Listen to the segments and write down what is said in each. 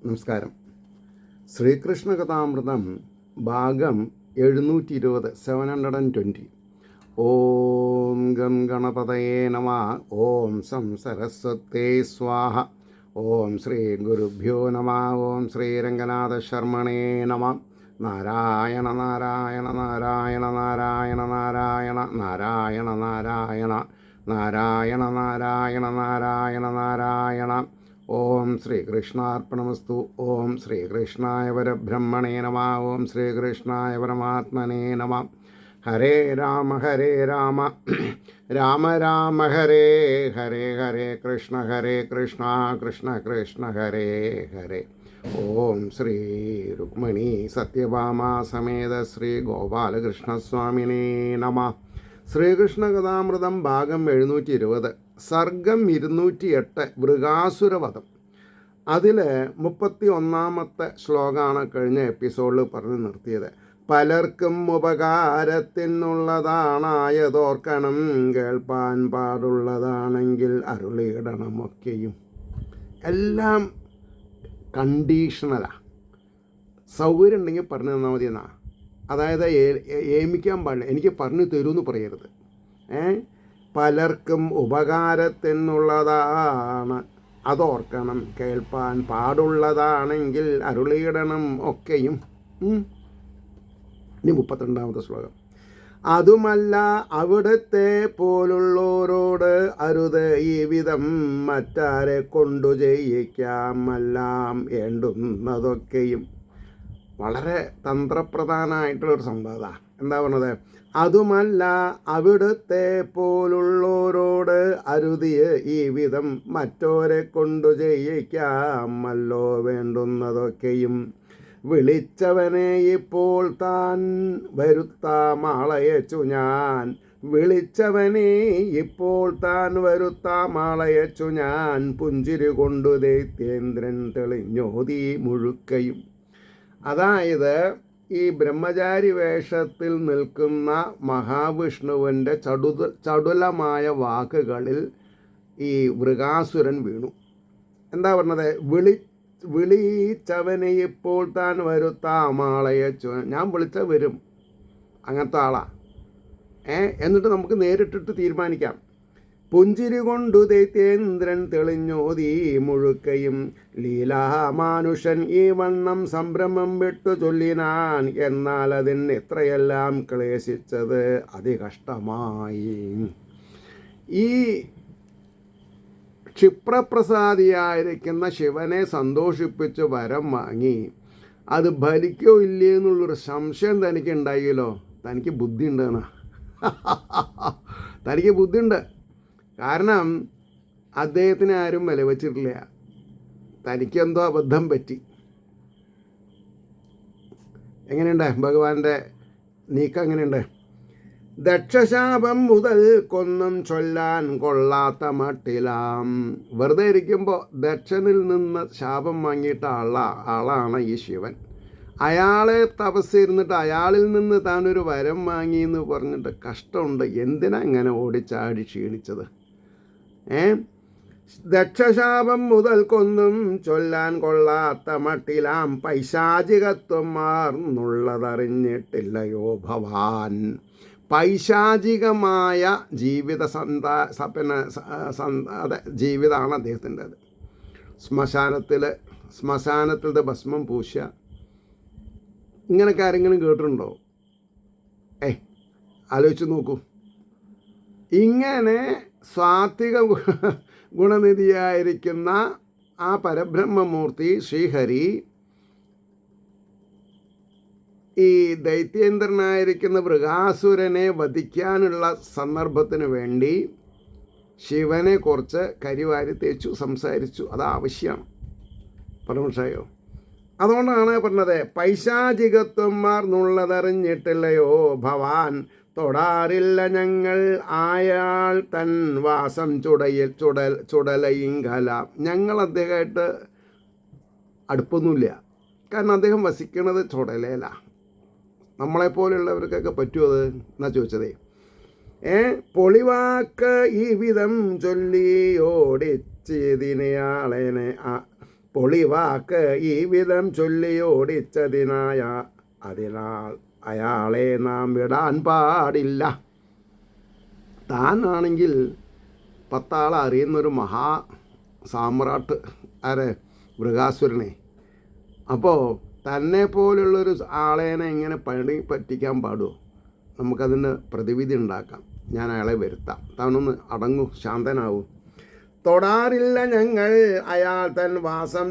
നമസ്കാരം. ശ്രീകൃഷ്ണ കഥാമൃതം ഭാഗം 720 720. ഓം ഗം ഗണപതയേ നമഃ. ഓം സം സരസ്വതേ സ്വാഹ. ഓം ശ്രീ ഗുരുഭ്യോ നമഃ. ഓം ശ്രീ രംഗനാഥ ശർമ്മണേ നമഃ. നാരായണ നാരായണ നാരായണ നാരായണ നാരായണ നാരായണ നാരായണ നാരായണ നാരായണ നാരായണ നാരായണ. ഓം ശ്രീകൃഷ്ണാർപ്പണമസ്തു. ഓം ശ്രീകൃഷ്ണായ പരബ്രഹ്മണേ നമഃ. ഓം ശ്രീകൃഷ്ണായ പരമാത്മനേ നമഃ. ഹരേ രാമ രാമ രാമ ഹരേ ഹരേ, ഹരേ കൃഷ്ണ കൃഷ്ണ കൃഷ്ണ ഹരേ ഹരേ. ഓം ശ്രീ രുക്മിണി സത്യഭാമ സമേത ശ്രീ ഗോപാലകൃഷ്ണസ്വാമിനേ നമഃ. ശ്രീകൃഷ്ണ കഥാമൃതം ഭാഗം 720, സർഗം 208, വൃകാസുരവധം. അതിൽ 31-ാമത്തെ ശ്ലോകമാണ് കഴിഞ്ഞ എപ്പിസോഡിൽ പറഞ്ഞു നിർത്തിയത്. പലർക്കും ഉപകാരത്തിനുള്ളതാണായതോർക്കണം, കേൾപ്പാൻ പാടുള്ളതാണെങ്കിൽ അരുളിയിടണമൊക്കെയും. എല്ലാം കണ്ടീഷണലാണ്. സൗകര്യം ഉണ്ടെങ്കിൽ പറഞ്ഞു തന്നാൽ മതി എന്നാ. അതായത് ഏമിക്കാൻ പാടില്ല, എനിക്ക് പറഞ്ഞു തരുമെന്ന് പറയരുത്. പലർക്കും ഉപകാരത്തിനുള്ളതാണ്, അതോർക്കണം, കേൾപ്പാൻ പാടുള്ളതാണെങ്കിൽ അരുളിയിടണം ഒക്കെയും. ഇനി 32-ാമത്തെ ശ്ലോകം. അതുമല്ല അവിടുത്തെ പോലുള്ളവരോട് അരുത് ഈ വിധം മറ്റാരെ കൊണ്ടു ചെയ്യിക്കാം എല്ലാം വേണ്ടുന്നതൊക്കെയും. വളരെ തന്ത്രപ്രധാനമായിട്ടുള്ളൊരു സംഭവമാണ്. എന്താ പറഞ്ഞത്? അതുമല്ല അവിടുത്തെ പോലുള്ളവരോട് അരുതിയ ഈ വിധം മറ്റോരെ കൊണ്ടു ചെയ്യിക്കാമല്ലോ വേണ്ടുന്നതൊക്കെയും. വിളിച്ചവനെ ഇപ്പോൾ താൻ വരുത്താമാളയച്ചു ഞാൻ. വിളിച്ചവനെ ഇപ്പോൾ താൻ വരുത്താമാളയച്ചു ഞാൻ. പുഞ്ചിരി കൊണ്ടു ദൈത്യേന്ദ്രൻ തെളിഞ്ഞോതി മുഴുക്കയും. അതായത് ഈ ബ്രഹ്മചാരി വേഷത്തിൽ നിൽക്കുന്ന മഹാവിഷ്ണുവിൻ്റെ ചടുലമായ വാക്കുകളിൽ ഈ വൃകാസുരൻ വീണു. എന്താ പറഞ്ഞത്? വിളിച്ചവനെ ഇപ്പോൾ താൻ വരുത്താമാളയച്ചു. ഞാൻ വിളിച്ച വരും, അങ്ങനത്തെ ആളാ. എന്നിട്ട് നമുക്ക് നേരിട്ടിട്ട് തീരുമാനിക്കാം. പുഞ്ചിരി കൊണ്ടു ദൈത്യേന്ദ്രൻ തെളിഞ്ഞോതി മുഴുക്കയും. ലീലാമാനുഷൻ ഈ വണ്ണം സംഭ്രമം വിട്ടു ചൊല്ലിനാൻ. എന്നാൽ അതിന് എത്രയെല്ലാം ക്ലേശിച്ചത് അതികഷ്ടമായി. ഈ ക്ഷിപ്രപ്രസാദിയായിരിക്കുന്ന ശിവനെ സന്തോഷിപ്പിച്ച് വരം വാങ്ങി അത് ഫലിക്കോ ഇല്ലേ എന്നുള്ളൊരു സംശയം തനിക്ക് ഉണ്ടായില്ലോ. തനിക്ക് ബുദ്ധി ഉണ്ടെന്നാ. തനിക്ക് ബുദ്ധിയുണ്ട്. കാരണം അദ്ദേഹത്തിന് ആരും വില വച്ചിട്ടില്ല. തനിക്കെന്തോ അബദ്ധം പറ്റി. എങ്ങനെയുണ്ട് ഭഗവാന്റെ നീക്കം? എങ്ങനെയുണ്ട്? ദക്ഷശാപം മുതൽ കൊന്നും ചൊല്ലാൻ കൊള്ളാത്ത മട്ടിലാം. വെറുതെ ഇരിക്കുമ്പോൾ ദക്ഷനിൽ നിന്ന് ശാപം വാങ്ങിയിട്ട ആളാണ് ഈ ശിവൻ. അയാളെ തപസ്സിരുന്നിട്ട് അയാളിൽ നിന്ന് താനൊരു വരം വാങ്ങി എന്ന് പറഞ്ഞിട്ട് കഷ്ടമുണ്ട്. എന്തിനാ ഇങ്ങനെ ഓടിച്ചാടി ക്ഷീണിച്ചത്? ദക്ഷശാപം മുതൽ കൊന്നും ചൊല്ലാൻ കൊള്ളാത്ത മട്ടിലാം. പൈശാചികത്വം മാറുന്നുള്ളതറിഞ്ഞിട്ടില്ലയോ ഭവാൻ. പൈശാചികമായ ജീവിത ജീവിതമാണ് അദ്ദേഹത്തിൻ്റെത്. ശ്മശാനത്തിലത്തെ ഭസ്മം പൂശുക, ഇങ്ങനെയൊക്കെ ആരെങ്കിലും കേട്ടിട്ടുണ്ടോ? ആലോചിച്ച് നോക്കൂ. ഇങ്ങനെ സാത്വിക ഗുണനിധിയായിരിക്കുന്ന ആ പരബ്രഹ്മമൂർത്തി ശ്രീഹരി ഈ ദൈത്യേന്ദ്രനായിരിക്കുന്ന വൃകാസുരനെ വധിക്കാനുള്ള സന്ദർഭത്തിന് വേണ്ടി ശിവനെ കുറച്ച് കരിവാരി തേച്ചു സംസാരിച്ചു. അത് ആവശ്യമാണ്. പരമശായോ? അതുകൊണ്ടാണ് പറഞ്ഞത് പൈശാചികത്വം മാർന്നുള്ളതറിഞ്ഞിട്ടില്ലയോ ഭവാൻ. തൊടാറില്ല ഞങ്ങൾ ആയാൾ തൻ വാസം ചുടലയിങ്കല. ഞങ്ങൾ അദ്ദേഹമായിട്ട് അടുപ്പൊന്നുമില്ല. കാരണം അദ്ദേഹം വസിക്കുന്നത് ചുടലയില. നമ്മളെപ്പോലെയുള്ളവർക്കൊക്കെ പറ്റുമോ അത് എന്നാ ചോദിച്ചതേ. പൊളിവാക്ക് ഈ വിധം ചൊല്ലിയോടിച്ചതിനെയാളനെ പൊളിവാക്ക് ഈ വിധം അതിനാൽ അയാളെ നാം വിടാൻ പാടില്ല. താനാണെങ്കിൽ 10 ആളെ അറിയുന്നൊരു സാമ്രാട്ട് ആരെ, മൃഗാസുരനെ. അപ്പോൾ തന്നെ പോലുള്ളൊരു ആളേനെ ഇങ്ങനെ പറ്റിക്കാൻ പാടുമോ? നമുക്കതിന് പ്രതിവിധി ഉണ്ടാക്കാം. ഞാൻ അയാളെ വരുത്താം. താനൊന്ന് അടങ്ങൂ, ശാന്തനാവൂ. തൊടാറില്ല ഞങ്ങൾ അയാൾ തൻ വാസം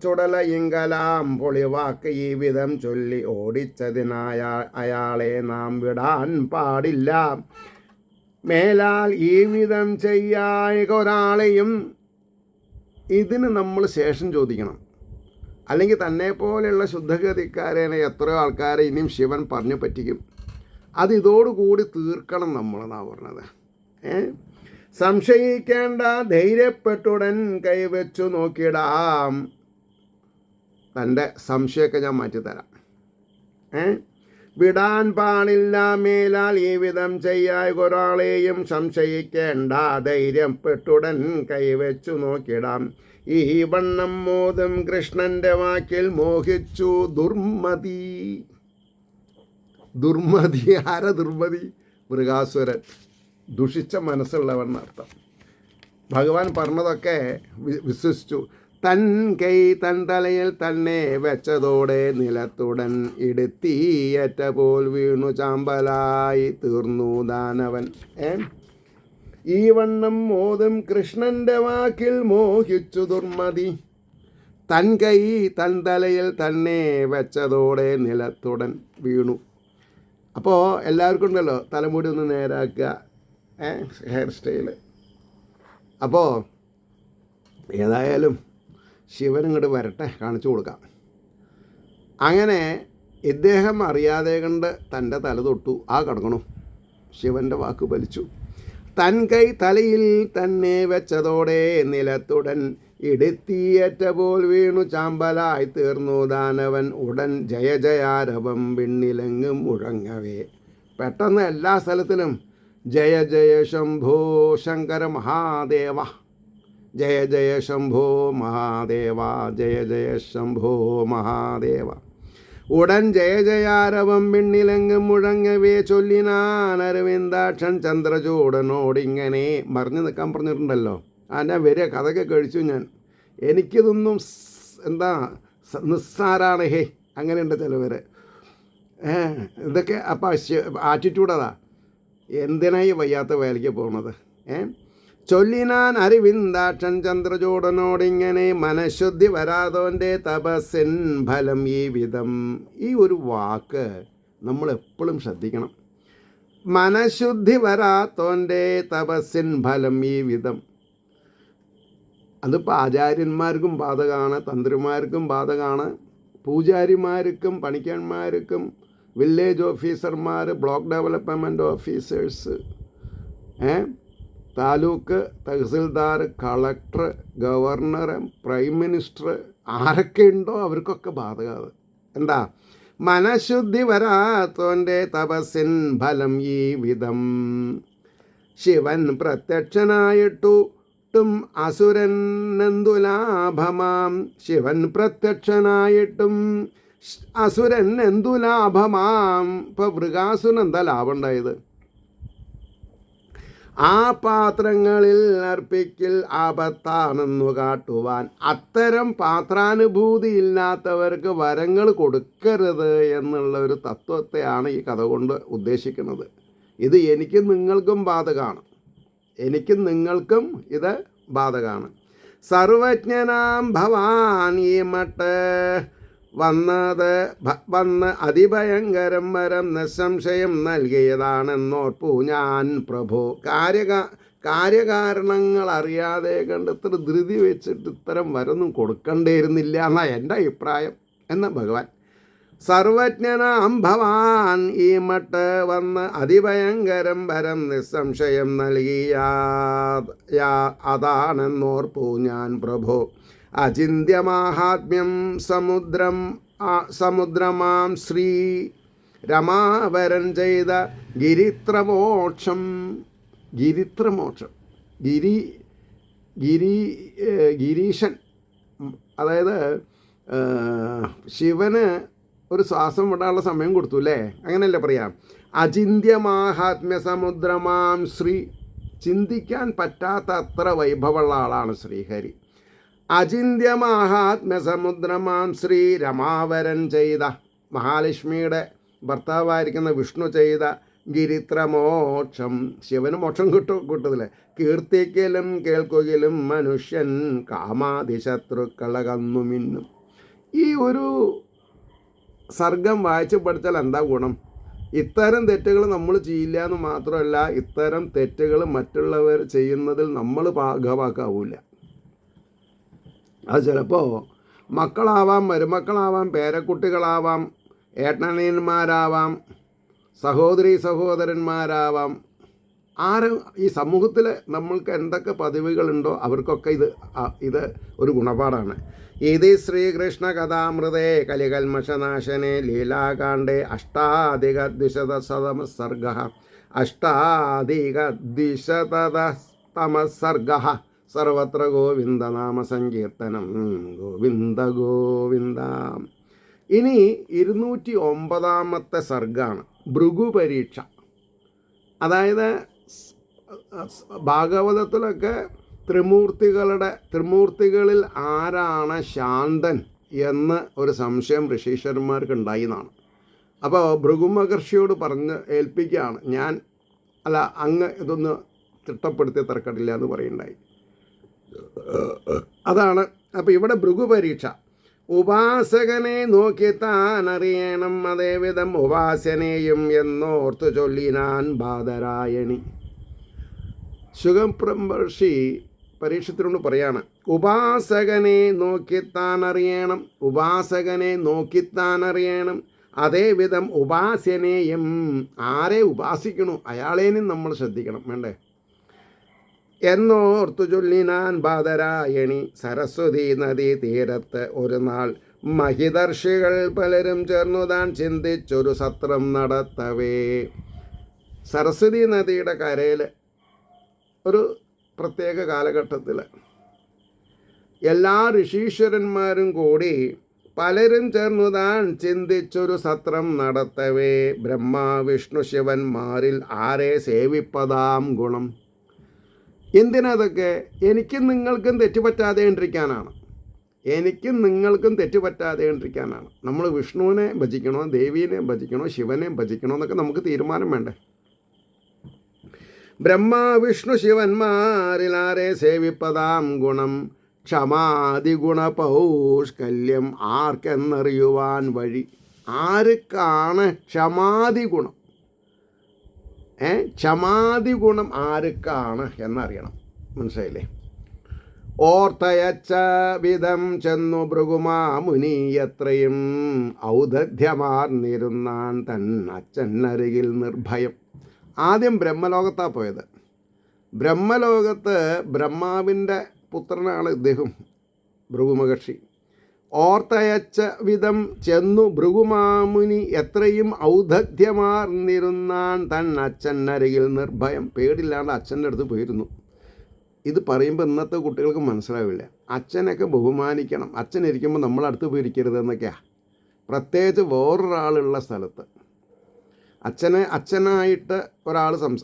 ചുടലയിങ്കലാം, പൊളിവാക്ക് ഈ വിധം ചൊല്ലി അയാളെ നാം വിടാൻ പാടില്ല. മേലാൽ ഈ വിധം ഒരാളെയും. ഇതിന് നമ്മൾ ശേഷം ചോദിക്കണം. അല്ലെങ്കിൽ തന്നെ പോലെയുള്ള ശുദ്ധഗതിക്കാരനെ എത്രയോ ആൾക്കാരെ ഇനിയും ശിവൻ പറഞ്ഞു പറ്റിക്കും. അത് ഇതോടുകൂടി തീർക്കണം നമ്മളെന്നാണ് പറഞ്ഞത്. സംശയിക്കേണ്ട, ധൈര്യപ്പെട്ടുടൻ കൈവച്ചു നോക്കിയിടാം. തൻ്റെ സംശയമൊക്കെ ഞാൻ മാറ്റിത്തരാം. വിടാൻ പാടില്ല, മേലാൽ ഈ വിധം ഒരാളെയും സംശയിക്കേണ്ട, ധൈര്യപ്പെട്ടുടൻ കൈവച്ചു നോക്കിയിടാം. ഈ വണ്ണം മോദം കൃഷ്ണൻ്റെ വാക്കിൽ മോഹിച്ചു ദുർമതി. ആര ദുർമതി? മൃഗാസുരൻ, ദുഷിച്ച മനസ്സുള്ളവൻ എന്നർത്ഥം. ഭഗവാൻ പറഞ്ഞതൊക്കെ വിശ്വസിച്ചു. തൻ കൈ തൻ തലയിൽ തന്നെ വെച്ചതോടെ നിലത്തുടൻ ഇടുത്തിയേറ്റ പോൽ വീണു ചാമ്പലായി തീർന്നു ദാനവൻ. ഈ വണ്ണം മോദം കൃഷ്ണൻ്റെ വാക്കിൽ മോഹിച്ചു ദുർമതി. തൻ കൈ തൻ തലയിൽ തന്നെ വെച്ചതോടെ നിലത്തുടൻ വീണു. അപ്പോൾ എല്ലാവർക്കും ഉണ്ടല്ലോ തലമുടി ഒന്ന് നേരാക്കുക, ഹെയർ സ്റ്റൈല്. അപ്പോൾ ഏതായാലും ശിവൻ ഇങ്ങോട്ട് വരട്ടെ, കാണിച്ചു കൊടുക്കാം. അങ്ങനെ ഇദ്ദേഹം അറിയാതെ കണ്ട് തൻ്റെ തല തൊട്ടു. കിടക്കണു. ശിവൻ്റെ വാക്ക് വലിച്ചു. തൻ കൈ തലയിൽ തന്നെ വെച്ചതോടെ നിലത്തുടൻ ഇടുത്തിയേറ്റ പോൽ വീണു ചാമ്പലായി തീർന്നു ദാനവൻ. ഉടൻ ജയ ജയാരവം വിണ്ണിലെങ്ങും മുഴങ്ങവേ. പെട്ടെന്ന് എല്ലാ സ്ഥലത്തിലും ജയ ജയ ശംഭോ ശങ്കര മഹാദേവ, ജയ ജയ ശംഭോ മഹാദേവ, ജയ ജയ ശംഭോ മഹാദേവ. ഉടൻ ജയ ജയാരവം വിണ്ണിലെങ്ങും മുഴങ്ങവേ ചൊല്ലിനാൻ അരവിന്ദാക്ഷൻ ചന്ദ്രചൂടനോടിങ്ങനെ. മറിഞ്ഞു നിൽക്കാൻ പറഞ്ഞിട്ടുണ്ടല്ലോ. ഞാൻ വരിക, കഥയൊക്കെ കഴിച്ചു ഞാൻ. എനിക്കിതൊന്നും നിസ്സാരാണ്. അങ്ങനെയുണ്ട് ചിലവർ. ഇതൊക്കെ അപ്പം ആറ്റിറ്റ്യൂഡതാ. എന്തിനായി വയ്യാത്ത വേലയ്ക്ക് പോകുന്നത്? ചൊല്ലിനാൻ അരവിന്ദാക്ഷൻ ചന്ദ്രചൂടനോടിങ്ങനെ, മനഃശുദ്ധി വരാതോൻ്റെ തപസ്സിൻ ഫലം ഈ വിധം. ഈ ഒരു വാക്ക് നമ്മൾ എപ്പോഴും ശ്രദ്ധിക്കണം. മനഃശുദ്ധി വരാത്തോൻ്റെ തപസ്സിൻ ഫലം ഈ വിധം. അതിപ്പോൾ ആചാര്യന്മാർക്കും ബാധകമാണ്, തന്ത്രിമാർക്കും ബാധകമാണ്, പൂജാരിമാർക്കും പണിക്കന്മാർക്കും വില്ലേജ് ഓഫീസർമാർ, block development officers, taluk tahsildar, collector, governor, prime minister, ആരൊക്കെ ഉണ്ടോ അവർക്കൊക്കെ ബാധകമാണ്. എന്താ? മനഃശുദ്ധി വരാത്തോൻ്റെ തപസ്സിൻ ഫലം ഈ വിധം. ശിവൻ പ്രത്യക്ഷനായിട്ടും അസുരനെന്തു ലാഭമാം. ശിവൻ പ്രത്യക്ഷനായിട്ടും അസുരൻ എന്തു ലാഭമാം. ഇപ്പോൾ മൃഗാസുരൻ എന്താ ലാഭം ഉണ്ടായത്? ആ പാത്രങ്ങളിൽ അർപ്പിക്കൽ ആപത്താണെന്നു കാട്ടുവാൻ. അത്തരം പാത്രാനുഭൂതി ഇല്ലാത്തവർക്ക് വരങ്ങൾ കൊടുക്കരുത് എന്നുള്ള ഒരു തത്വത്തെയാണ് ഈ കഥ കൊണ്ട് ഉദ്ദേശിക്കുന്നത്. ഇത് എനിക്കും നിങ്ങൾക്കും ബാധകമാണ്. എനിക്കും നിങ്ങൾക്കും ഇത് ബാധകമാണ്. സർവജ്ഞനാം ഭവാൻ ഈ മട്ട് വന്ന് അതിഭയങ്കരം വരം നിസ്സംശയം നൽകിയതാണെന്നോർപ്പു ഞാൻ പ്രഭു. കാര്യകാരണങ്ങൾ അറിയാതെ കണ്ട് ഇത്ര ധൃതി വെച്ചിട്ട് ഇത്തരം വരൊന്നും കൊടുക്കേണ്ടിയിരുന്നില്ല എന്നാണ് എൻ്റെ അഭിപ്രായം എന്ന ഭഗവാൻ. സർവജ്ഞനാം ഭവാൻ ഈ മട്ട് വന്ന് അതിഭയങ്കരം വരം നിസ്സംശയം നൽകിയ അതാണെന്നോർപ്പു ഞാൻ പ്രഭു. അചിന്ത്യമാഹാത്മ്യം സമുദ്രമാം ശ്രീ രമാവരൻ ചെയ്ത ഗിരീത്രമോക്ഷം. ഗിരീശൻ അതായത് ശിവന് ഒരു ശ്വാസം വിടാനുള്ള സമയം കൊടുത്തു അല്ലേ, അങ്ങനെയല്ലേ പറയാം. അചിന്ത്യമാഹാത്മ്യ സമുദ്രമാം ശ്രീ, ചിന്തിക്കാൻ പറ്റാത്ത അത്ര വൈഭവമുള്ള ആളാണ് ശ്രീഹരി. അചിന്ത്യമാഹാത്മ്യ സമുദ്രമാം ശ്രീ രമാവരൻ ചെയ്ത, മഹാലക്ഷ്മിയുടെ ഭർത്താവായിരിക്കുന്ന വിഷ്ണു ചെയ്ത ഗിരിത്രമോക്ഷം, ശിവന് മോക്ഷം കിട്ടത്തില്ലേ. കീർത്തിക്കലും കേൾക്കുകയിലും മനുഷ്യൻ കാമാതിശത്രുക്കളകന്നു മിന്നും. ഈ ഒരു സർഗം വായിച്ച് പഠിച്ചാൽ എന്താ ഗുണം? ഇത്തരം തെറ്റുകൾ നമ്മൾ ചെയ്യില്ല എന്ന് മാത്രമല്ല, ഇത്തരം തെറ്റുകൾ മറ്റുള്ളവർ ചെയ്യുന്നതിൽ നമ്മൾ ഭാഗവാക്കാവില്ല. അത് ചിലപ്പോൾ മക്കളാവാം, മരുമക്കളാവാം, പേരക്കുട്ടികളാവാം, ഏട്ടനനിയന്മാരാവാം, സഹോദരന്മാരാവാം. ഈ സമൂഹത്തിൽ നമ്മൾക്ക് എന്തൊക്കെ പദവികളുണ്ടോ അവർക്കൊക്കെ ഇത് ഒരു ഗുണപാഠമാണ്. ഇത് ശ്രീകൃഷ്ണ കഥാമൃതേ കലികൽമഷനാശനെ ലീലാകാണ്ഡേ അഷ്ടാധികദ്വിശതമസർഗഃ അഷ്ടാധികദ്വിശതമസർഗഃ സർവത്ര ഗോവിന്ദനാമ സങ്കീർത്തനം ഗോവിന്ദ ഗോവിന്ദ. ഇനി 209 സർഗാണ് ഭൃഗു പരീക്ഷ. അതായത് ഭാഗവതത്തിലൊക്കെ ത്രിമൂർത്തികളിൽ ആരാണ് ശാന്തൻ എന്ന് ഒരു സംശയം ഋഷീശ്വരന്മാർക്ക് ഉണ്ടായി എന്നാണ്. അപ്പോൾ ഭൃഗു മഹർഷിയോട് പറഞ്ഞ് ഏൽപ്പിക്കുകയാണ്, അങ്ങ് ഇതൊന്ന് തിട്ടപ്പെടുത്തി തർക്കട്ടില്ല എന്ന് പറയുണ്ടായി. അതാണ് അപ്പോൾ ഇവിടെ ഭൃഗു പരീക്ഷ. ഉപാസകനെ നോക്കി താൻ അറിയണം, അതേവിധം ഉപാസനയും എന്നോർത്തു ചൊല്ലിനാൻ ബാദരായണി. ശുഗംപ്രമർഷി പരീക്ഷത്തിനോട് പറയാണ്, ഉപാസകനെ നോക്കിത്താൻ അറിയണം, അതേവിധം ഉപാസനയും, ആരെ ഉപാസിക്കണു അയാളേനും നമ്മൾ ശ്രദ്ധിക്കണം, വേണ്ടേ? എന്നോർത്തു ചൊല്ലിനാൻ ബാദരായണി. സരസ്വതി നദീ തീരത്ത് ഒരു നാൾ മഹിതർഷികൾ പലരും ചേർന്നു താൻ ചിന്തിച്ചൊരു സത്രം നടത്തവേ. സരസ്വതി നദിയുടെ കരയിൽ ഒരു പ്രത്യേക കാലഘട്ടത്തിൽ എല്ലാ ഋഷീശ്വരന്മാരും കൂടി പലരും ചേർന്നു താൻ ചിന്തിച്ചൊരു സത്രം നടത്തവേ. ബ്രഹ്മ വിഷ്ണു ശിവന്മാരിൽ ആരെ സേവിപ്പതാം ഗുണം. എന്തിനതൊക്കെ? എനിക്കും നിങ്ങൾക്കും തെറ്റുപറ്റാതെ കണ്ടിരിക്കാനാണ്. നമ്മൾ വിഷ്ണുവിനെ ഭജിക്കണോ, ദേവീനെ ഭജിക്കണോ, ശിവനെ ഭജിക്കണോ എന്നൊക്കെ നമുക്ക് തീരുമാനം വേണ്ടേ? ബ്രഹ്മ വിഷ്ണു ശിവന്മാരിൽ ആരെ സേവിപ്പതാം ഗുണം. ക്ഷമാതിഗുണ പൗഷ്കല്യം ആർക്കെന്നറിയുവാൻ വഴി. ആർക്കാണ് ക്ഷമാതി ഗുണം? ക്ഷമാതി ഗുണം ആർക്കാണ് എന്നറിയണം. മനസ്സിലായില്ലേ? ഓർത്തയച്ച വിധം ചെന്നു ഭൃഗുമാമുനി എത്രയും ഔദധ്യമാർന്നിരുന്നാൻ തൻ അച്ഛനരികിൽ നിർഭയം. ആദ്യം ബ്രഹ്മലോകത്താണ് പോയത്. ബ്രഹ്മലോകത്ത് ബ്രഹ്മാവിൻ്റെ പുത്രനാണ് ഇദ്ദേഹം, ഭൃഗു മഹർഷി. ഓർത്തയച്ച വിധം ചെന്നു ഭൃഗുമാമുനി എത്രയും ഔദധ്യമാർന്നിരുന്നാൻ തൻ അച്ഛനരികിൽ നിർഭയം. പേടില്ലാണ്ട് അച്ഛൻ്റെ അടുത്ത് പോയിരുന്നു. ഇത് പറയുമ്പോൾ ഇന്നത്തെ കുട്ടികൾക്ക് മനസ്സിലാവില്ല. അച്ഛനൊക്കെ ബഹുമാനിക്കണം, അച്ഛനിരിക്കുമ്പോൾ നമ്മളടുത്ത് പോയിരിക്കരുത് എന്നൊക്കെയാണ്. പ്രത്യേകിച്ച് വേറൊരാളുള്ള സ്ഥലത്ത് അച്ഛനായിട്ട്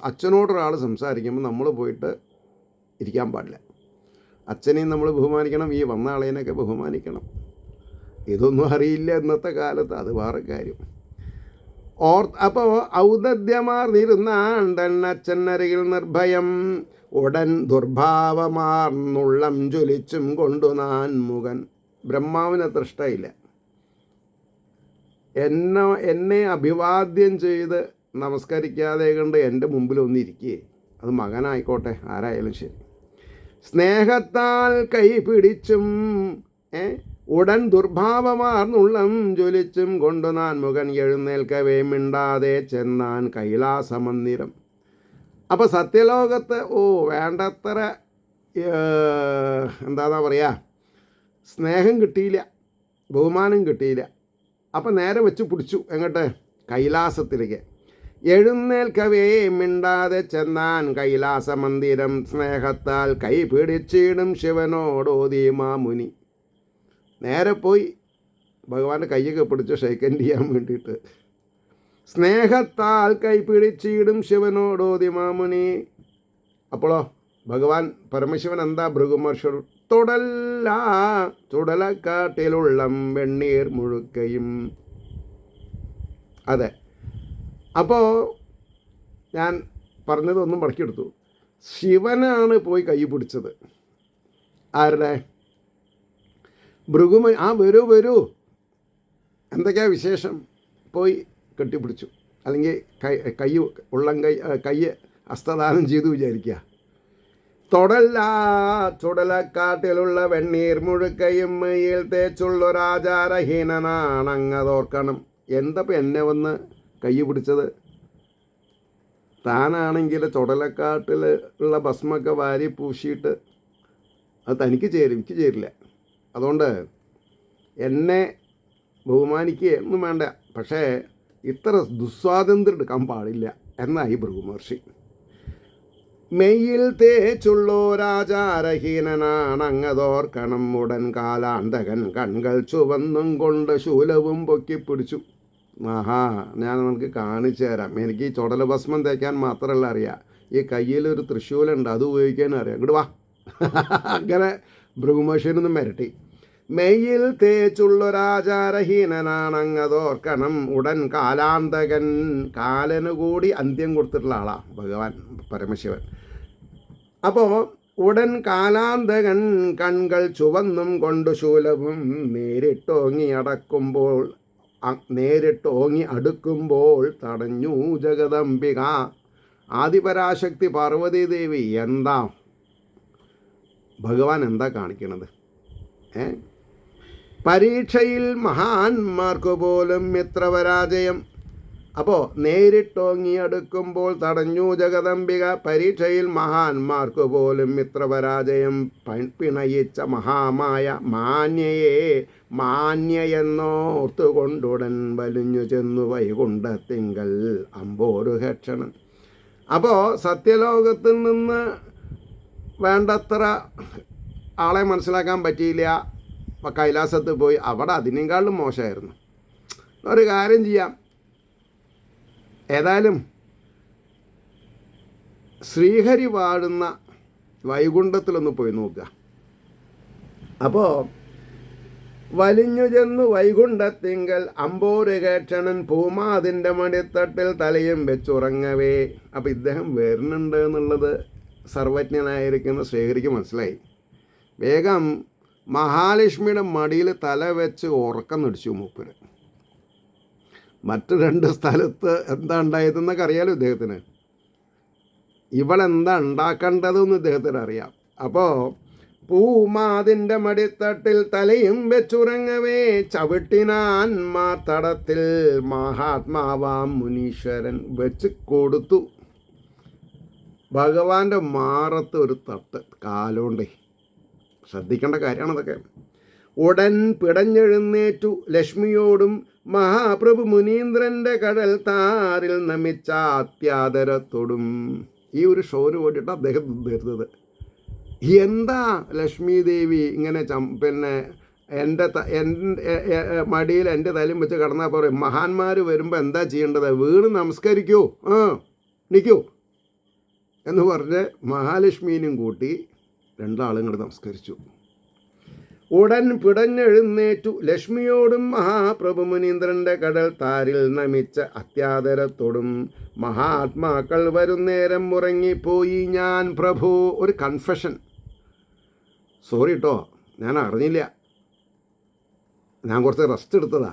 അച്ഛനോടൊരാൾ സംസാരിക്കുമ്പോൾ നമ്മൾ പോയിട്ട് ഇരിക്കാൻ പാടില്ല. അച്ഛനെയും നമ്മൾ ബഹുമാനിക്കണം, ഈ വന്ന ആളേനൊക്കെ ബഹുമാനിക്കണം. ഇതൊന്നും അറിയില്ല ഇന്നത്തെ കാലത്ത്, അത് വേറെ കാര്യം. അപ്പോൾ ഔദധ്യമാർന്നിരുന്നാണ്ടണ്ണച്ചനരികിൽ നിർഭയം. ഉടൻ ദുർഭാവമാർന്നുള്ളം ജ്വലിച്ചും കൊണ്ടു നാൻ മുഖൻ. ബ്രഹ്മാവിന് അത്ര ഇഷ്ടമില്ല. എന്നെ അഭിവാദ്യം ചെയ്ത് നമസ്കരിക്കാതെ കണ്ട് എൻ്റെ മുമ്പിൽ ഒന്നിരിക്കേ, അത് മകനായിക്കോട്ടെ ആരായാലും ശരി. സ്നേഹത്താൽ കൈ പിടിച്ചും ഉടൻ ദുർഭാവമാർന്നുള്ളം ജ്വലിച്ചും കൊണ്ടു നാൻ മുഖൻ. എഴുന്നേൽക്കവേ മിണ്ടാതെ ചെന്നാൻ കൈലാസമന്ദിരം. അപ്പോൾ സത്യലോകത്ത് വേണ്ടത്ര എന്താണെന്നാ പറയുക, സ്നേഹം കിട്ടിയില്ല, ബഹുമാനം കിട്ടിയില്ല. അപ്പം നേരെ വെച്ച് പിടിച്ചു എങ്ങോട്ട്? കൈലാസത്തിലേക്ക്. എഴുന്നേൽക്കവേ മിണ്ടാതെ ചെന്നാൻ കൈലാസമന്ദിരം. സ്നേഹത്താൽ കൈ പിടിച്ചിടും ശിവനോടോതി മാമുനി. നേരെ പോയി ഭഗവാന്റെ കൈയൊക്കെ പിടിച്ച് ഷെയ്ക്കൻഡ് ചെയ്യാൻ വേണ്ടിയിട്ട്. സ്നേഹത്താൽ കൈ പിടിച്ചിടും ശിവനോടോതി മാമുനി. അപ്പോഴോ ഭഗവാൻ പരമശിവൻ എന്താ ഭൃഗുമഹർഷി തുടല്ല ചുടലക്കാട്ടിലുള്ളം വെണ്ണീർ മുഴുക്കയും. അതെ, അപ്പോൾ ഞാൻ പറഞ്ഞതൊന്നും മടക്കിയെടുത്തു. ശിവനാണ് പോയി കൈ പിടിച്ചത്. ആരുടെ? വരൂ വരൂ, എന്തൊക്കെയാ വിശേഷം, പോയി കെട്ടിപ്പിടിച്ചു. അല്ലെങ്കിൽ കൈ കൈ ഹസ്തദാനം ചെയ്തു വിചാരിക്കുക. തൊടല്ല ചുടലക്കാട്ടിലുള്ള വെണ്ണീർ മുഴുക്കയും മയിൽ തേച്ചുള്ളൊരാചാരഹീനനാണങ്ങതോർക്കണം. എന്തപ്പം എന്നെ വന്ന് കൈ പിടിച്ചത്? താനാണെങ്കിൽ ചുടലക്കാട്ടിൽ ഉള്ള ഭസ്മൊക്കെ വാരി പൂശിയിട്ട് അത് തനിക്ക് ചേരും, എനിക്ക് ചേരില്ല. അതുകൊണ്ട് എന്നെ ബഹുമാനിക്കുകയൊന്നും വേണ്ട, പക്ഷേ ഇത്ര ദുസ്വാതന്ത്ര്യം എടുക്കാൻ പാടില്ല എന്നായി ഭൃഗുമഹർഷി. മെയ്യിൽ തേച്ചുള്ളോരാചാരഹീനനാണങ്ങതോർക്കണം. ഉടൻ കാലാന്തകൻ കൺകൾ ചുവന്നും കൊണ്ട് ശൂലവും പൊക്കിപ്പിടിച്ചു. ആഹാ, ഞാൻ നമുക്ക് കാണിച്ചു തരാം. എനിക്ക് ഈ ചുടല ഭസ്മം തേക്കാൻ മാത്രമല്ല അറിയാം, ഈ കയ്യിലൊരു തൃശ്ശൂലുണ്ട്, അത് ഉപയോഗിക്കാനും അറിയാം. ഇങ്ങോട്ട് വാ. അങ്ങനെ ഭൃഗുമഹർഷിനൊന്നും മിരട്ടി. മെയ്യിൽ തേച്ചുള്ളൊരാചാരഹീനനാണങ്ങതോർക്കണം. ഉടൻ കാലാന്തകൻ, കാലന് കൂടി അന്ത്യം കൊടുത്തിട്ടുള്ള ആളാണ് ഭഗവാൻ പരമശിവൻ. അപ്പോൾ ഉടൻ കാലാന്തകൻ കൺകൾ ചുവന്നും കൊണ്ട് ശൂലവും നേരിട്ടോങ്ങി അടുക്കുമ്പോൾ തടഞ്ഞു ജഗദംബിക. ആദിപരാശക്തി പാർവതീദേവി എന്താ ഭഗവാൻ എന്താ കാണിക്കണത്? പരീക്ഷയിൽ മഹാന്മാർക്കു പോലും മിത്രപരാജയം. അപ്പോൾ നേരിട്ടോങ്ങി അടുക്കുമ്പോൾ തടഞ്ഞു ജഗദംബിക. പരീക്ഷയിൽ മഹാന്മാർക്കു പോലും മിത്രപരാജയം പിണയിച്ച മഹാമായ മാന്യയെന്നോർത്തുകൊണ്ടുടൻ വലിഞ്ഞു ചെന്നു വൈകുണ്ഠത്തിങ്കൽ അമ്പോരു ഹക്ഷണൻ. അപ്പോൾ സത്യലോകത്തിൽ നിന്ന് വേണ്ടത്ര ആളെ മനസ്സിലാക്കാൻ പറ്റിയില്ല. കൈലാസത്ത് പോയി അവിടെ അതിനേക്കാളും മോശമായിരുന്നു. ഒരു കാര്യം ചെയ്യാം, ഏതായാലും ശ്രീഹരി വാഴുന്ന വൈകുണ്ഠത്തിലൊന്ന് പോയി നോക്കുക. അപ്പോൾ വലിഞ്ഞു ചെന്നു വൈകുണ്ഠത്തിങ്കൽ അമ്പോരുകേക്ഷണൻ ഭൂമാതിൻ്റെ മടിത്തട്ടിൽ തലയും വെച്ചുറങ്ങവേ. അപ്പോൾ ഇദ്ദേഹം വരുന്നുണ്ട് എന്നുള്ളത് സർവജ്ഞനായിരിക്കുന്ന ശ്രീഹരിക്ക് മനസ്സിലായി. വേഗം മഹാലക്ഷ്മിയുടെ മടിയിൽ തല വെച്ച് ഉറക്കം നടിച്ചു മൂപ്പര്. മറ്റ് 2 സ്ഥലത്ത് എന്താ ഉണ്ടായതെന്നൊക്കെ അറിയാലോ ഇദ്ദേഹത്തിന്. ഇവളെന്താ ഉണ്ടാക്കേണ്ടതെന്ന് ഇദ്ദേഹത്തിന് അറിയാം. അപ്പോൾ പൂമാതിൻ്റെ മടിത്തട്ടിൽ തലയും വെച്ചുറങ്ങവേ ചവിട്ടിനാന്മാർ തടത്തിൽ മഹാത്മാവാം മുനീശ്വരൻ വെച്ച് കൊടുത്തു. ഭഗവാന്റെ മാറത്ത് ഒരു തട്ട് കാലോണ്ടേ. ശ്രദ്ധിക്കേണ്ട കാര്യമാണ് അതൊക്കെ. ഉടൻ പിടഞ്ഞെഴുന്നേറ്റു ലക്ഷ്മിയോടും മഹാപ്രഭു മുനീന്ദ്രൻ്റെ കടൽ താരിൽ നമിച്ച അത്യാദരത്തോടും. ഈ ഒരു ഷോന് വേണ്ടിയിട്ട് അദ്ദേഹം തീർത്തത്. എന്താ ലക്ഷ്മി ദേവി ഇങ്ങനെ എൻ്റെ മടിയിൽ എൻ്റെ തലയും വെച്ച് കിടന്നാൽ പറയും, മഹാന്മാർ വരുമ്പോൾ എന്താ ചെയ്യേണ്ടത്? വീണ് നമസ്കരിക്കൂ, നിൽക്കൂ എന്ന് പറഞ്ഞ് മഹാലക്ഷ്മീനും കൂട്ടി 2 ആളും കൂടെ നമസ്കരിച്ചു. ഉടൻ പിടഞ്ഞെഴുന്നേറ്റു ലക്ഷ്മിയോടും മഹാപ്രഭു മുനീന്ദ്രൻ്റെ കടൽ താരിൽ നമിച്ച അത്യാദരത്തോടും മഹാത്മാക്കൾ വരുന്നേരം ഉറങ്ങിപ്പോയി ഞാൻ പ്രഭു. ഒരു കൺഫെഷൻ, സോറി കേട്ടോ, ഞാൻ അറിഞ്ഞില്ല, ഞാൻ കുറച്ച് റെസ്റ്റ് എടുത്തതാ.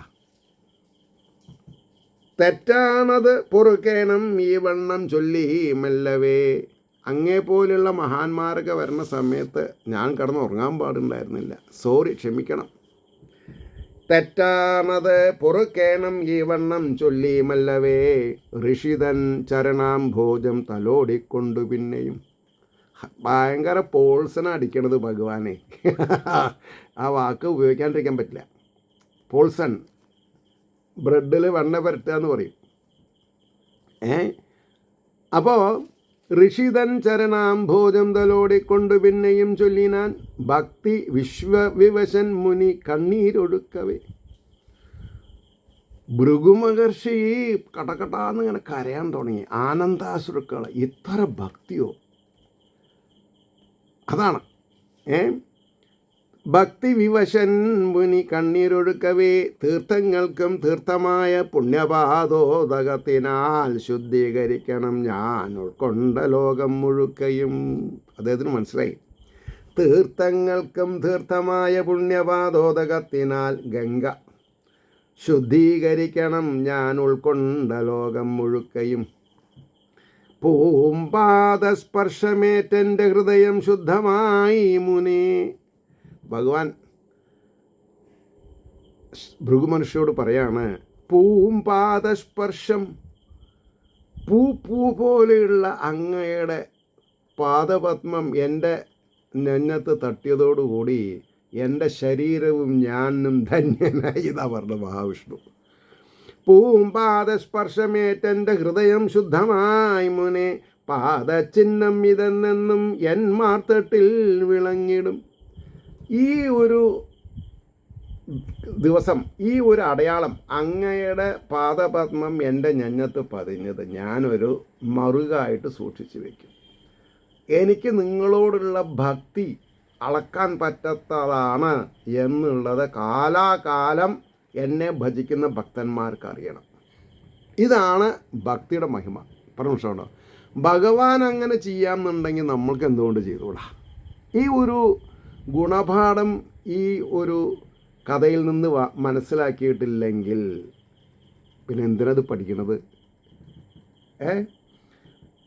തെറ്റാണത് പൊറുക്കേണം ഈ വണ്ണം ചൊല്ലി മെല്ലവേ. അങ്ങേ പോലുള്ള മഹാന്മാരൊക്കെ വരുന്ന സമയത്ത് ഞാൻ കിടന്ന് ഉറങ്ങാൻ പാടുണ്ടായിരുന്നില്ല. സോറി, ക്ഷമിക്കണം. തെറ്റാണത് പൊറുക്കേണം ഈ വണ്ണം ചൊല്ലി മല്ലവേ. ഋഷിതൻ ചരണാംഭോജം തലോടിക്കൊണ്ടു പിന്നെയും. ഭയങ്കര പോൾസന അടിക്കണത് ഭഗവാനെ. ആ വാക്ക് ഉപയോഗിക്കാണ്ടിരിക്കാൻ പറ്റില്ല. പോൾസൺ, ബ്രെഡിൽ വെണ്ണ പുരട്ടുക എന്ന് പറയും. അപ്പോൾ ഋഷിതൻ ചരണാംഭോജം തലോടിക്കൊണ്ടു പിന്നെയും ചൊല്ലിനാൻ ഭക്തി വിശ്വവിവശൻ മുനി കണ്ണീരൊഴുക്കവേ. ഭൃഗുമഹർഷി കടകടാന്ന് ഇങ്ങനെ കരയാൻ തുടങ്ങി. ആനന്ദാശ്രുക്കൾ, ഇത്ര ഭക്തിയോ? അതാണ് ഭക്തി വിവശൻ മുനി കണ്ണീരൊഴുക്കവേ. തീർത്ഥങ്ങൾക്കും തീർത്ഥമായ പുണ്യപാദോദകത്തിനാൽ ശുദ്ധീകരിക്കണം ഞാൻ ഉൾക്കൊണ്ട ലോകം മുഴുക്കയും. അദ്ദേഹത്തിന് മനസ്സിലായി, തീർത്ഥങ്ങൾക്കും തീർത്ഥമായ പുണ്യപാദോദകത്തിനാൽ ഗംഗ ശുദ്ധീകരിക്കണം ഞാൻ ഉൾക്കൊണ്ട ലോകം മുഴുക്കയും. പൂമ്പാദസ്പർശമേറ്റൻ്റെ ഹൃദയം ശുദ്ധമായി മുനേ. ഭഗവാൻ ഭൃഗുമനുഷ്യോട് പറയാണ്, പൂമ്പാദസ്പർശം, പൂ പോലെയുള്ള അങ്ങയുടെ പാദപത്മം എൻ്റെ നെഞ്ഞത്ത് തട്ടിയതോടുകൂടി എൻ്റെ ശരീരവും ഞാനും ധന്യനായി എന്നാ പറഞ്ഞു മഹാവിഷ്ണു. പൂമ്പാദസ്പർശമേറ്റൻ്റെ ഹൃദയം ശുദ്ധമായി മുനെ, പാദചിഹ്നം ഇതെന്നെന്നും എൻ മാർത്തട്ടിൽ വിളങ്ങിടും. ഈ ഒരു ദിവസം, ഈ ഒരു അടയാളം, അങ്ങയുടെ പാദപത്മം എൻ്റെ നെഞ്ഞത്ത് പതിഞ്ഞത് ഞാനൊരു മറുകായിട്ട് സൂക്ഷിച്ചു വയ്ക്കും. എനിക്ക് നിങ്ങളോടുള്ള ഭക്തി അളക്കാൻ പറ്റാത്തതാണ് എന്നുള്ളത് കാലാകാലം എന്നെ ഭജിക്കുന്ന ഭക്തന്മാർക്ക് അറിയണം. ഇതാണ് ഭക്തിയുടെ മഹിമ. പറഞ്ഞോ, ഭഗവാൻ അങ്ങനെ ചെയ്യാമെന്നുണ്ടെങ്കിൽ നമ്മൾക്ക് എന്തുകൊണ്ട് ചെയ്തുകൂടാ? ഈ ഒരു ഗുണപാഠം ഈ ഒരു കഥയിൽ നിന്ന് മനസ്സിലാക്കിയിട്ടില്ലെങ്കിൽ പിന്നെ എന്തിനത് പഠിക്കണത്?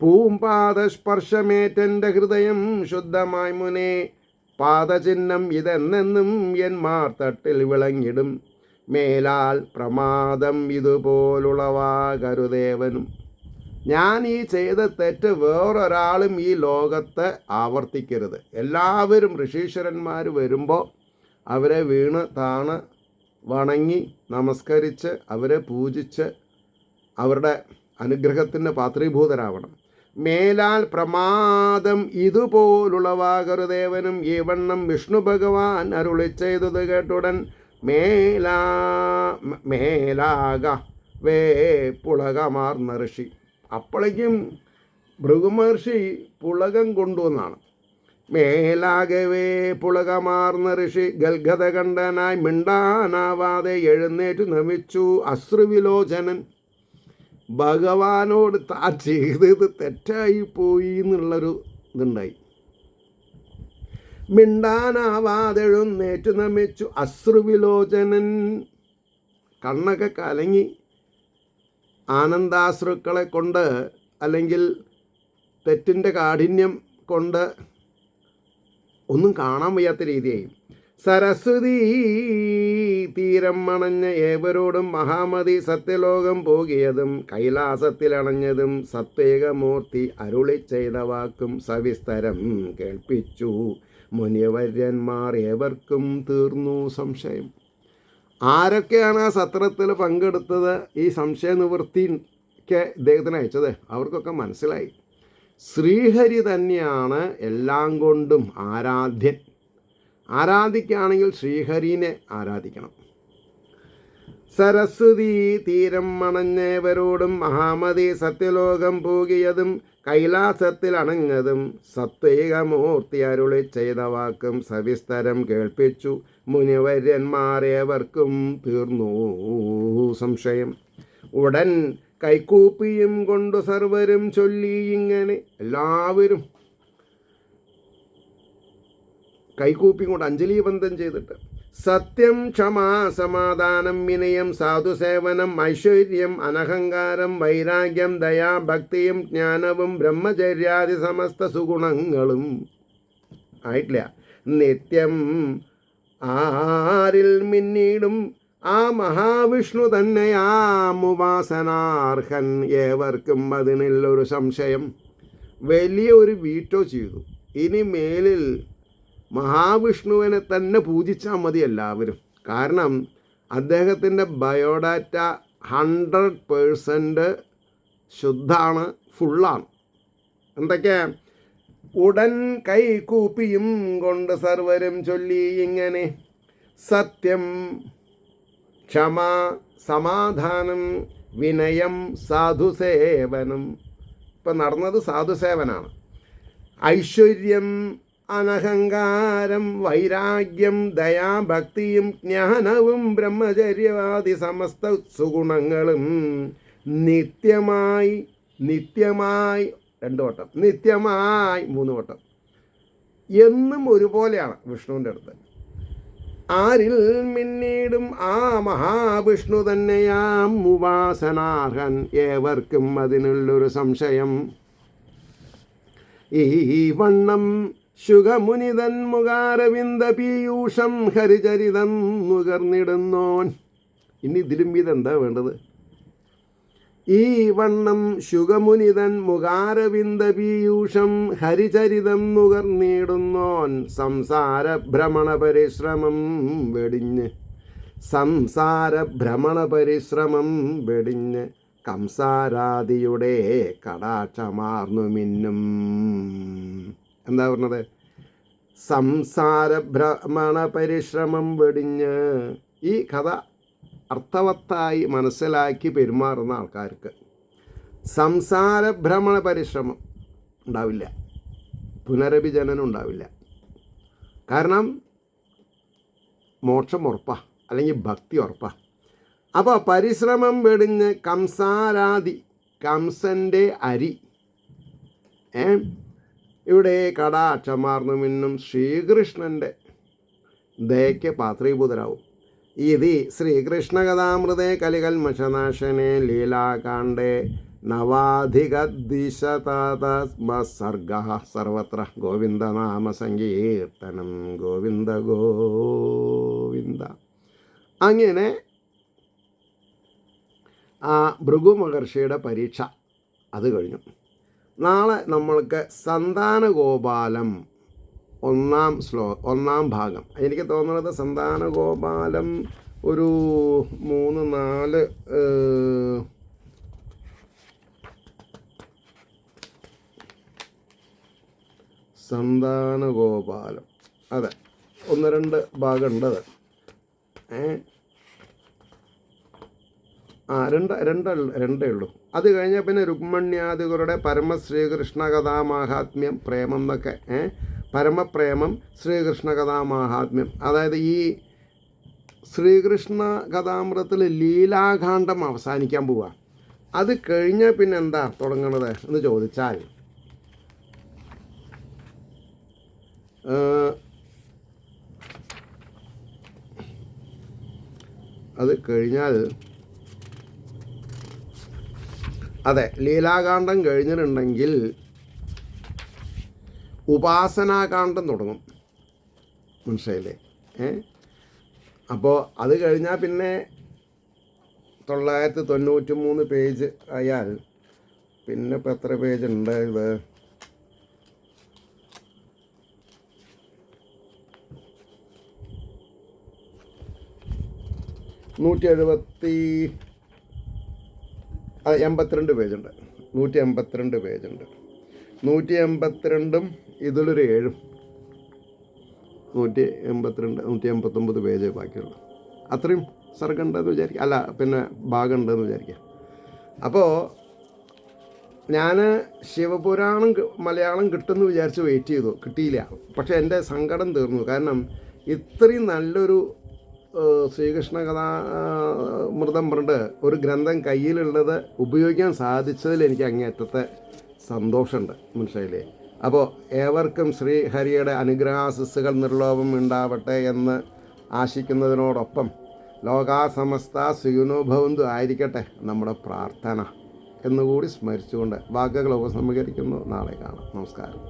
പൂമ്പാദസ്പർശമേറ്റൻ്റെ ഹൃദയം ശുദ്ധമായി മുനെ, പാദചിഹ്നം ഇതെന്നെന്നും എൻ മാർത്തട്ടിൽ വിളങ്ങിടും. മേലാൽ പ്രമാദം ഇതുപോലുളവാകരുദേവനും. ഞാൻ ഈ ചെയ്ത തെറ്റ് വേറൊരാളും ഈ ലോകത്ത് ആവർത്തിക്കരുത്. എല്ലാവരും ഋഷീശ്വരന്മാർ വരുമ്പോൾ അവരെ വീണ് താണ് വണങ്ങി നമസ്കരിച്ച് അവരെ പൂജിച്ച് അവരുടെ അനുഗ്രഹത്തിൻ്റെ പാത്രീഭൂതരാവണം. മേലാൽ പ്രമാദം ഇതുപോലുളവാകരുദേവനും. ഈ വണ്ണം വിഷ്ണു ഭഗവാൻ അരുളി ചെയ്തത് കേട്ടുടൻ മേലാക വേ പുളകമാർന്ന ഋഷി. അപ്പോഴേക്കും ഭൃഗുമഹർഷി പുളകം കൊണ്ടുവന്നാണ്. മേലാകവേ പുളകമാർന്ന ഋഷി ഗൽഗതകണ്ഠനായി മിണ്ടാനാവാതെ എഴുന്നേറ്റ് നമിച്ചു. അശ്രുവിലോചനൻ ഭഗവാനോട് താൻ ചെയ്തത് തെറ്റായി പോയി എന്നുള്ളൊരു ഇതുണ്ടായി. മിണ്ടാനാവാതെ എഴുന്നേറ്റ് നമിച്ചു അശ്രുവിലോചനൻ. കണ്ണൊക്കെ കലങ്ങി ആനന്ദാശ്രുക്കളെ കൊണ്ട്, അല്ലെങ്കിൽ തെറ്റിൻ്റെ കാഠിന്യം കൊണ്ട് ഒന്നും കാണാൻ വയ്യാത്ത രീതിയായി. സരസ്വതി തീരം അണഞ്ഞ ഏവരോടും മഹാമതി സത്യലോകം പോകിയതും കൈലാസത്തിലണഞ്ഞതും സത്വേകമൂർത്തി അരുളി ചെയ്ത വാക്കും സവിസ്തരം കേൾപ്പിച്ചു. മുനിവര്യന്മാർ ഏവർക്കും തീർന്നു സംശയം. ആരൊക്കെയാണ് ആ സത്രത്തിൽ പങ്കെടുത്തത്, ഈ സംശയ നിവൃത്തിക്ക് ഇദ്ദേഹത്തിന് അയച്ചത്, അവർക്കൊക്കെ മനസ്സിലായി ശ്രീഹരി തന്നെയാണ് എല്ലാം കൊണ്ടും ആരാധ്യൻ. ആരാധിക്കുകയാണെങ്കിൽ ശ്രീഹരിനെ ആരാധിക്കണം. സരസ്വതി തീരം മണഞ്ഞവരോടും മഹാമതി സത്യലോകം പോകിയതും കൈലാസത്തിൽ അണഞ്ഞതും സത്വേകമൂർത്തി അരുളി ചെയ്ത വാക്കും സവിസ്തരം കേൾപ്പിച്ചു. മുനിവര്യന്മാരേവർക്കും തീർന്നു സംശയം. ഉടൻ കൈകൂപ്പിയും കൊണ്ടു സർവരും ചൊല്ലി ഇങ്ങനെ. എല്ലാവരും കൈകൂപ്പി കൊണ്ട് അഞ്ജലീബന്ധം ചെയ്തിട്ട് സത്യം, ക്ഷമ, സമാധാനം, വിനയം, സാധുസേവനം, ഐശ്വര്യം, അനഹങ്കാരം, വൈരാഗ്യം, ദയാ, ഭക്തിയും ജ്ഞാനവും ബ്രഹ്മചര്യാദി സമസ്ത സുഗുണങ്ങളും ആയിട്ടില്ല നിത്യം ആരിൽ മിന്നീടും ആ മഹാവിഷ്ണു തന്നെയാം ഉപാസനാർഹൻ. ഏവർക്കും അതിനുള്ളൊരു സംശയം. വലിയ ഒരു വീറ്റോ ചെയ്തു. ഇനി മേലിൽ മഹാവിഷ്ണുവിനെ തന്നെ പൂജിച്ചാൽ മതി എല്ലാവരും. കാരണം അദ്ദേഹത്തിൻ്റെ ബയോഡാറ്റ 100% ശുദ്ധാണ്, ഫുള്ളാണ്. എന്തൊക്കെയാ? ഉടൻ കൈകൂപ്പിയും കൊണ്ട് സർവരും ചൊല്ലി ഇങ്ങനെ: സത്യം, ക്ഷമ, സമാധാനം, വിനയം, സാധുസേവനം. ഇപ്പം നടന്നത് സാധുസേവനാണ്. ഐശ്വര്യം, അനഹങ്കാരം, വൈരാഗ്യം, ദയാഭക്തിയും ജ്ഞാനവും ബ്രഹ്മചര്യവാദി സമസ്ത സുഗുണങ്ങളും നിത്യമായി 2 വട്ടം, നിത്യമായി 3 വട്ടം എന്നും ഒരുപോലെയാണ് വിഷ്ണുവിൻ്റെ അടുത്ത്. ആരിൽ മിന്നീടും ആ മഹാവിഷ്ണു തന്നെയാം ഉപാസനാർഹൻ, ഏവർക്കും അതിനുള്ളൊരു സംശയം. ഈ വണ്ണം ശുഖമുനിതൻ മുഖാരവിന്ദ പീയൂഷം ഹരിചരിതം നുകർന്നിടുന്നോൻ. ഇനി ഇതിലും ഇതെന്താ വേണ്ടത്? ഈ വണ്ണം ശുഖമുനിതൻ മുഖാരവിന്ദ പീയൂഷം ഹരിചരിതം നുകർന്നിടുന്നോൻ, സംസാര ഭ്രമണ പരിശ്രമം വെടിഞ്ഞ് കംസാരാദിയുടെ കടാക്ഷമാർന്നു മിന്നും. എന്താ പറഞ്ഞത്? സംസാര ഭ്രമണ പരിശ്രമം വെടിഞ്ഞ്. ഈ കഥ അർത്ഥവത്തായി മനസ്സിലാക്കി പെരുമാറുന്ന ആൾക്കാർക്ക് സംസാര ഭ്രമണ പരിശ്രമം ഉണ്ടാവില്ല, പുനരഭിജനനം ഉണ്ടാവില്ല. കാരണം മോക്ഷം ഉറപ്പാണ്, അല്ലെങ്കിൽ ഭക്തി ഉറപ്പാണ്. അപ്പോൾ പരിശ്രമം വെടിഞ്ഞ് കംസാരാദി, കംസൻ്റെ അരി ഇവിടെ കടാക്ഷമാർന്നു മിന്നും ശ്രീകൃഷ്ണൻ്റെ ദയയ്ക്ക് പാത്രീഭൂതരാവും. ഇതി ശ്രീകൃഷ്ണകഥാമൃതേ കലികൽമഷനാശനെ ലീലാകാണ്ഡേ നവാധികദ്വിശതമസർഗ സർവത്ര ഗോവിന്ദനാമ സങ്കീർത്തനം. ഗോവിന്ദ ഗോവിന്ദ. അങ്ങനെ ആ ഭൃഗു മഹർഷിയുടെ പരീക്ഷ അത് കഴിഞ്ഞു. നാളെ നമ്മൾക്ക് സന്താനഗോപാലം 1 ഭാഗം. എനിക്ക് തോന്നുന്നത് സന്താനഗോപാലം ഒരു 3-4 സന്താനഗോപാലം, അതെ, 1-2 ഭാഗം ഉണ്ടത്. രണ്ടേ ഉള്ളൂ. അത് കഴിഞ്ഞാൽ പിന്നെ രുക്മണ്യാദികളുടെ പരമശ്രീകൃഷ്ണ കഥാമാഹാത്മ്യം, പ്രേമം എന്നൊക്കെ, പരമപ്രേമം, ശ്രീകൃഷ്ണ കഥാമാഹാത്മ്യം. അതായത് ഈ ശ്രീകൃഷ്ണ കഥാമൃതത്തിൽ ലീലാകാന്ഡം അവസാനിക്കാൻ പോവുക. അത് കഴിഞ്ഞാൽ പിന്നെ എന്താ തുടങ്ങണത് എന്ന് ചോദിച്ചാൽ, അത് കഴിഞ്ഞാൽ അതെ, ലീലാകാന്ഡം കഴിഞ്ഞിട്ടുണ്ടെങ്കിൽ ഉപാസനാകാന്ഡം തുടങ്ങും. മനസ്സിലായില്ലേ? അപ്പോൾ അത് കഴിഞ്ഞാൽ പിന്നെ 993 പേജ് ആയാൽ പിന്നെ ഇപ്പോൾ എത്ര പേജ് ഉണ്ട്? ഇത് 182 പേജുണ്ട്. 182 പേജുണ്ട്. 182ഉം ഇതിലൊരു 7ഉം 182, 189 പേജ് ബാക്കിയുള്ളൂ. അത്രയും സർഗം ഉണ്ടെന്ന് വിചാരിക്കുക, അല്ല പിന്നെ ഭാഗം ഉണ്ടെന്ന് വിചാരിക്കുക. അപ്പോൾ ഞാൻ ശിവപുരാണം മലയാളം കിട്ടുമെന്ന് വിചാരിച്ച് വെയിറ്റ് ചെയ്തു, കിട്ടിയില്ല. പക്ഷേ എൻ്റെ സങ്കടം തീർന്നു. കാരണം ഇത്രയും നല്ലൊരു ശ്രീകൃഷ്ണ കഥാമൃതം പറഞ്ഞിട്ട് ഒരു ഗ്രന്ഥം കയ്യിലുള്ളത് ഉപയോഗിക്കാൻ സാധിച്ചതിൽ എനിക്ക് അങ്ങേറ്റത്തെ സന്തോഷമുണ്ട്. മനസ്സിലായില്ലേ? അപ്പോൾ ഏവർക്കും ശ്രീഹരിയുടെ അനുഗ്രഹാശിസ്സുകൾ നിർലോഭം ഉണ്ടാവട്ടെ എന്ന് ആശിക്കുന്നതിനോടൊപ്പം ലോകാസമസ്ത സുഖിനോഭവന്തു ആയിരിക്കട്ടെ നമ്മുടെ പ്രാർത്ഥന എന്നുകൂടി സ്മരിച്ചുകൊണ്ട് വാക്കുകൾ ഉപസംഹരിക്കുന്നു. നാളെ കാണാം. നമസ്കാരം.